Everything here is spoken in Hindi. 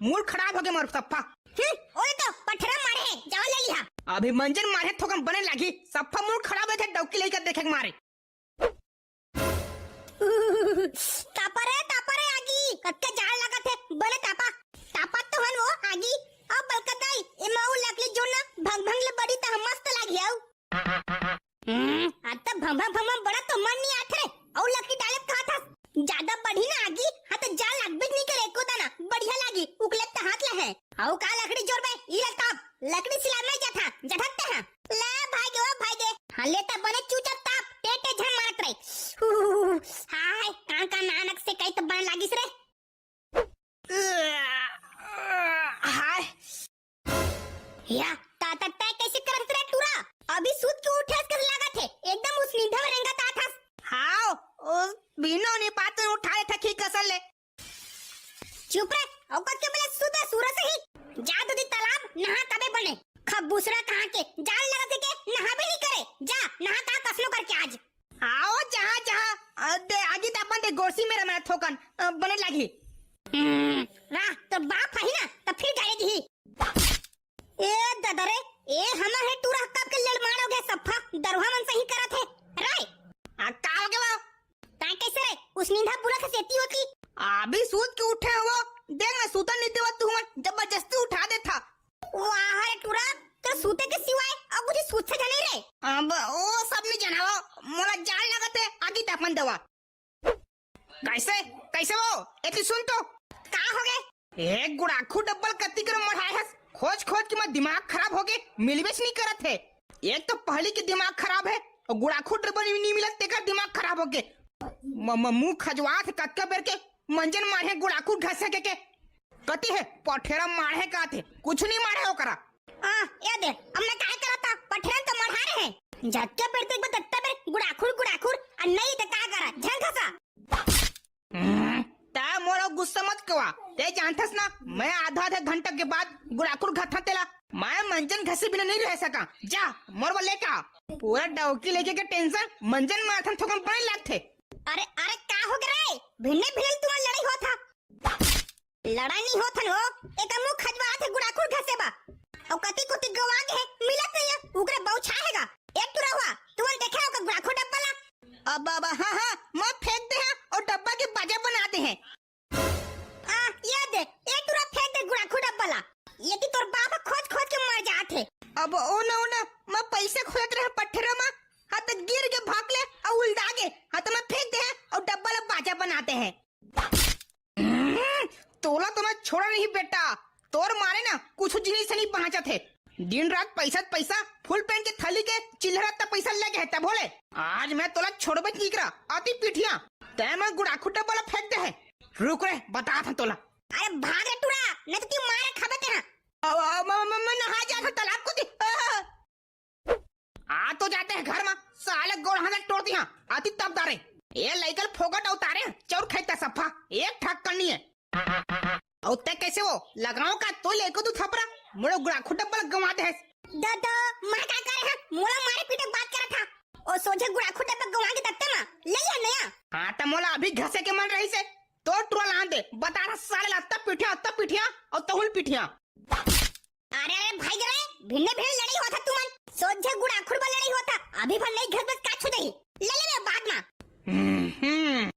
मूड खराब हो गया मोर सप्पा। ओए तो पठरा मारे है, जाओ ले लिया। अभी मंजन मारे थोकम बने लगी, सप्पा मूड खराब है थे डौकी लेकर देखे मारे। तापा रे आगी, कत्ते जाड़ लगा थे, बने तापा तो हन वो आगी, अब बलकताई, इमाऊ लकली जो ना भंग ले बड़ी ता मस्त लगी आऊ। आता भंग बड़ा तो मन नहीं आठ रे, और लकड़ी डाले कहा था, ज्यादा बढ़ी ना आगी, हाँ तो जाड़ लग भी नहीं करे को दाना, बढ़िया लगी, उगले तो हाथ ले है, आऊ का लकड़ी जोर बे, ये ताप, लकड़ी सिला में जाता, जठकते हैं, ले भाई दे, हाँ लेता बने चूचा ताप, टेटे झन मारत रहे, हाय, का नानक से कई तो बन लागिस रे, हाय, या ताता तय कैसे करत रे टूरा, अभी सूत के उठे कैसे लगा थे, एकदम उस नींद में रेंगा था, हाओ, उस बिनो ने पाते उठाए था की कसल ले, चुप रे, औकत के बले सूता सूरज ही, जा दो दी तालाब, नहा तबे बने, खबूसरा कहाँ के, जाल लगा के नहा भी नहीं करे, जा नहा कहाँ कसलो करके आज, आओ जहाँ दे आगे तापन दे गोरसी मेरा मैं थोकन बने लगी। वाह तो बाप है ना, तो फिर गाड़ी दी, ए ददरे, ए हमा है टूरा कब के लड़ मारोगे सफा, दरवा मन सही करा थे, राय, का हो गया ताई कैसे रे, उस नींदा पूरा का सेती होती, अभी सूत के उठे हो, देख ना सूतन नहीं देवा तू जबरदस्ती उठा दे था, वाह रे टूरा, तो सूते के सिवाय अब मुझे सूत से जाने रे, अब ओ सब नहीं जनावा, मोला जाल लगते आगे तापन दवा, कैसे वो, इतनी सुन तो, का हो गए, एक गुड़ाखू डब्बल कत्ती कर मढ़ाए है, खोज के मैं दिमाग खराब हो गए, मिलवेश नहीं करत है, एक तो पहली के दिमाग खराब है, और गुड़ाखू डब्बल नहीं मिलत तेकर दिमाग खराब हो गए, मुंह खजवात कत्का बेर के मंजन मारे गुड़ाखू घसे के कती है पठेरा मारे का थे, कुछ नहीं मारे हो करा, ये दे, अब मैं क्या करा था, पठेरा तो मढ़ा रहे हैं, झटके पेड़ तक बतत्ता बेर गुड़ाखुर, और नहीं तो क्या करा, झंग खसा, ता मोरा गुस्सा मत कवा, ते जानथस ना, मैं आधा घंटा के बाद गुड़ाखुर घथा तेला, मैं मंजन घसे बिना नहीं रह सका, जा मोर वाले का, पूरा डौकी लेके के टेंशन मंजन माथन थोकन पड़े लगथे, अरे का हो गया रे, भिन्ने तुम्हारी लड़ाई हो था, लड़ाई नहीं हो था नो, एक मुंह खजवा थे गुड़ाखुर घसे बा, और कती कुती गवा के मिलत नहीं है, उगरे बहुछा हैगा, एक टुरा हुआ, तुमने देखा होगा गुड़ाखुर डब्बा ला, अब हाँ मैं फेंक दे हैं और डब्बा के बाजा बनाते हैं, ये दे, एक टुरा फेंक दे गुड़ाखुर डब्बा ला, ये की तोर बाप खोज के मर जाते, अब ओ ना मैं पैसे खोजत रहे पठेरा में, हाथ गिर के भाग ले और उल्टा के हाथ में फेंक दे हैं और डब्बा ला बाजा बनाते हैं, तोला तो मैं छोड़ा नहीं बेटा, तोर मारे ना कुछ जिनिस नहीं पहुंचत है, दिन रात पैसा फुल पेन के थैली के चिल्हरा तक पैसा लेके है तब बोले, आज मैं तोला छोड़बे नहीं करा, आती पीठिया, तय मैं गुड़ाखू डब्बा ला फेंक दे है, रुक रे बता था तोला, अरे भाग रे टुरा, नहीं तो तू मारे खाबते हैं, मैं नहा जाता तालाब को दी, आ तो जाते हैं घर में, साले गोड़ हाथ तोड़ दिया, आती तब दारे, ये लेकर फोगट उतारे, चौर खाइता सफा, एक ठक करनी है, और ते कैसे वो लगाओ का तो लेको तू थपरा, मुड़ो गुड़ाखू डब्बा गवाते हैं, दादा मैं क्या करे हैं, मोला मारे पीटे बात करा था, और सोचे गुड़ाखू डब्बा गवा के दत्ते ना, ले लिया नया, हाँ तो मोला अभी घसे के मन रही से, तो टुरा ला दे, बता रहा साले लाता पिठिया और तहुल पिठिया, अरे भाई गए, भिन्ने लड़ी होता तुमन, सोचे गुड़ाखुर बा लड़ी होता, अभी भर नहीं घर बस का छुदे ही, ले ले बाद में,